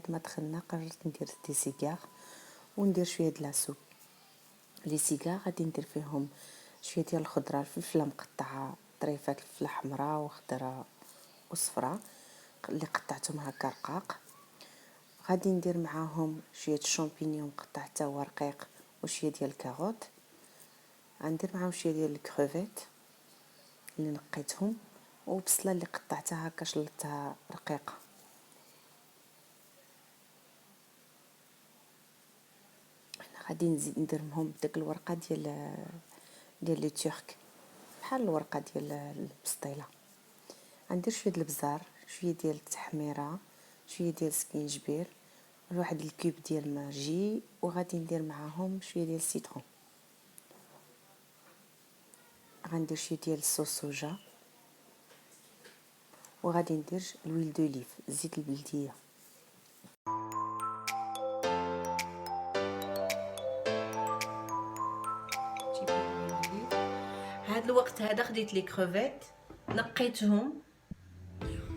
بعد ما دخلنا قررت ندير دي سيجار وندير شويه د لاسوب. لي سيجار غادي ندير فيهم شويه ديال الخضره، الفلفله مقطعه، طريفات الفلفله حمراء وخضراء وصفراء اللي قطعتهم هكا رقاق. غادي ندير معاهم شويه الشامبينيون مقطع حتى هو رقيق وشويه ديال الكاروت. غندير معاهم شويه ديال الكروفيت اللي نقيتهم وبصله اللي قطعتها هكا شلطتها رقيقه. غادي نزيد ندير معهم داك الورقه ديال لي تورك بحال الورقه ديال البسطيله. غندير شويه الابزار، شويه ديال التحميره، شويه ديال السكينجبير، واحد الكوب ديال ماجي، وغادي ندير معاهم شويه ديال السيترون. غندير شويه ديال الصوص صوجا، وغادي ندير الويل دوليف زيت البلديه. هاد الوقت هذا خديت لي كروفيت نقيتهم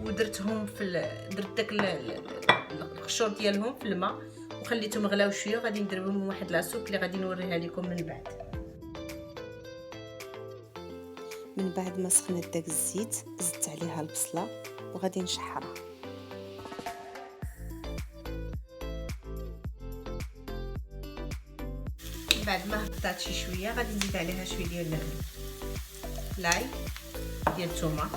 ودرتهم درت داك القشور ديالهم في الماء وخليتهم غلاو شويه. غادي ندير بهم واحد لاصوب اللي غادي نوريها لكم من بعد. من بعد ما سخنت داك الزيت زدت عليها البصله وغادي نشحرها. بعد ما هبطات شي شويه غادي نزيد عليها شويه ديال لاي ديال الثومه،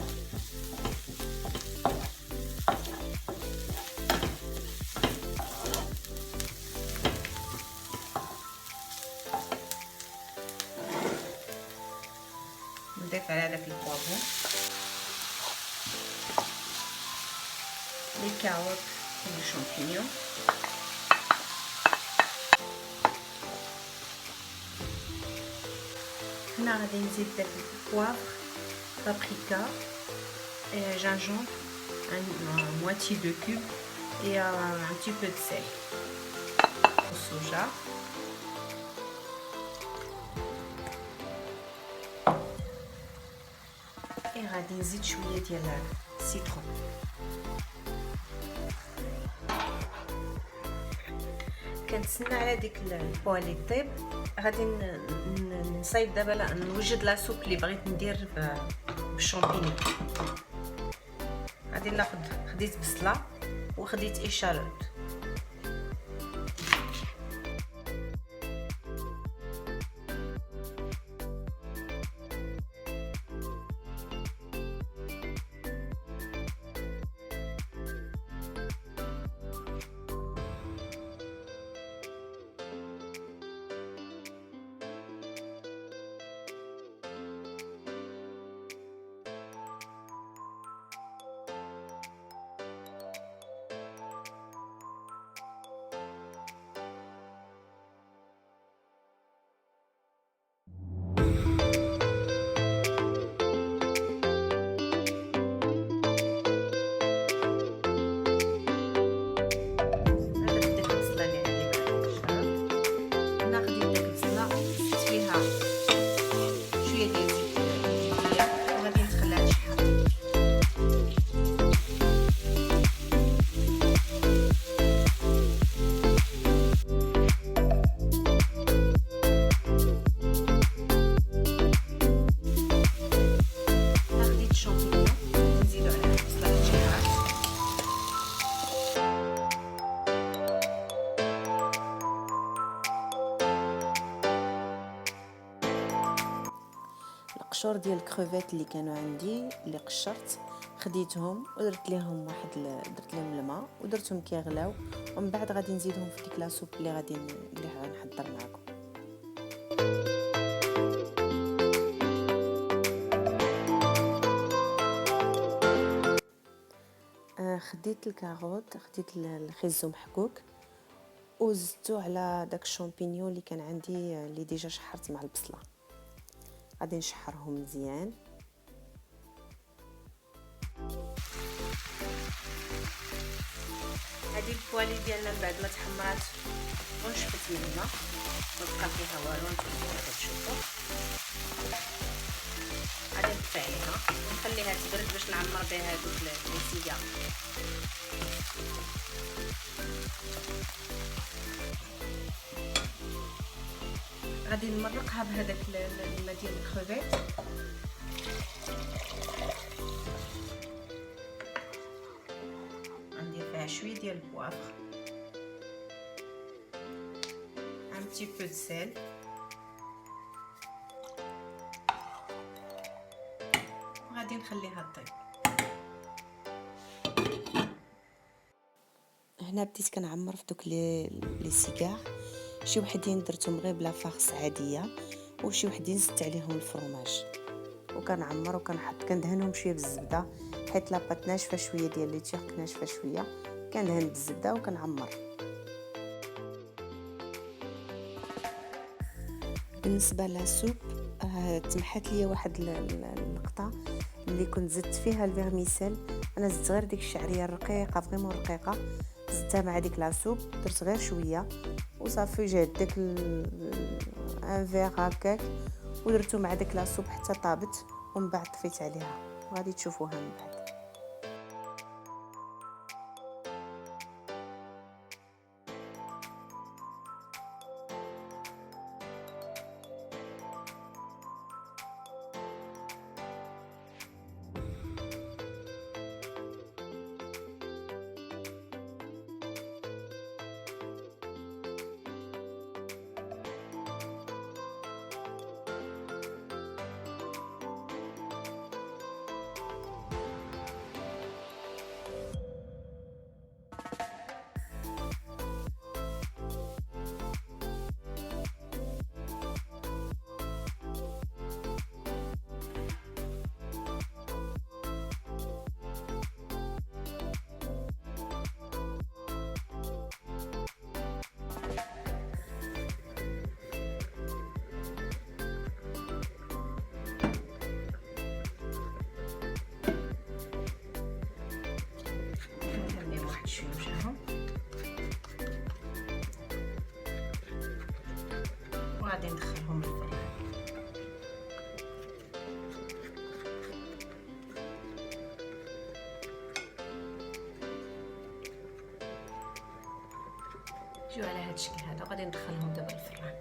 نضيف على داك البوافون، لي كاروت ولي شامبينيون، هنا غادي نزيد داك البوافر، بابريكا، جانجون، moitié de cube et un petit peu de sel, soja. et غادي نزيد شويه ديال السيترون. كنتسنى على ديك البوالي طيب. غادي نصايب دابا نوجد لاصوب اللي بغيت ندير بالشامبينيون. غادي ناخذ خديت بصله وخديت اشالوت. القشور ديال الكروفيت اللي كانوا عندي اللي قشرت خديتهم ودرت لهم درت لهم الماء ودرتهم كيغلاو، ومن بعد غادي نزيدهم في ديك لاصوب اللي غنحضر معكم. خديت الكاروت، خديت الخيزو محكوك وزدته على داك الشامبينيون اللي كان عندي اللي ديجا شحرت مع البصله. غادي نشحرهم مزيان. هذه البوالي ديالنا من بعد ما تحمرات ونشفت من الماء ما بقى فيها والو، نتوما كتشوفوا غادي نطفي عليها ونخليها تبرد باش نعمر بها هذوك لي سيجار. غادي نمرقها بهذاك الماء ديال الكروفيت. غندير فيها شويه ديال البوافر، ان بتي بو د سيل، وغادي نخليها طيب. هنا بديت كنعمر في دوك لي سيجار. شي وحدين درتهم غير بلا فارس عاديه، وشي وحدين زدت عليهم الفرماج، وكنعمر وكنحط كندهنهم شويه بالزبده، حيت لاباط ناشفه شويه ديال لي تيرك ناشفه شويه، كندهن بالزبده وكنعمر. بالنسبه للسوب تمحات ليا واحد اللقطه اللي كنت زدت فيها الفيرميسيل. انا زدت غير ديك الشعريه الرقيقه فريمون رقيقه، زدتها مع ديك لاصوب، درت غير شويه وصافي. جات داك ان فيغ هكاك ودرتو مع داك لاصوب حتى طابت، ومن بعد طفيت عليها وغادي تشوفوها من بعد. وغادي ندخلهم للفران. جيو على هذا الشكل هذا، وغادي ندخلهم دابا للفران.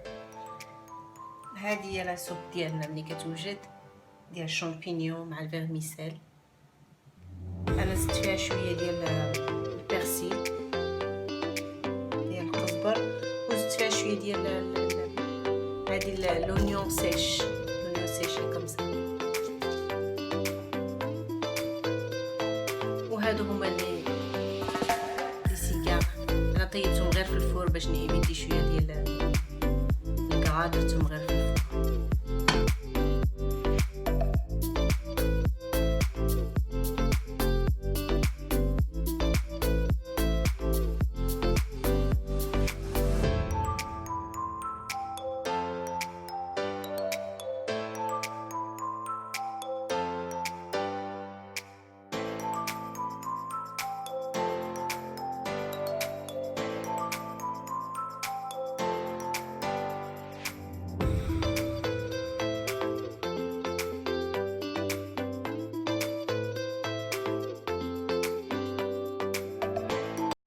هذه هي لاصوب ديالنا ملي كتوجد، ديال الشامبينيون مع الفيرميسيل. انا زدت فيها شويه ديال البيرسيل ديال القزبر، وزدت فيها شويه ديال هذه لونيون سيش، لونيون سيشي كومسا. وهادو هما لي سيجار. انا طيبتهم غير في الفور باش نيفيتي شويه ديال الكرا، درتهم غير في الفور.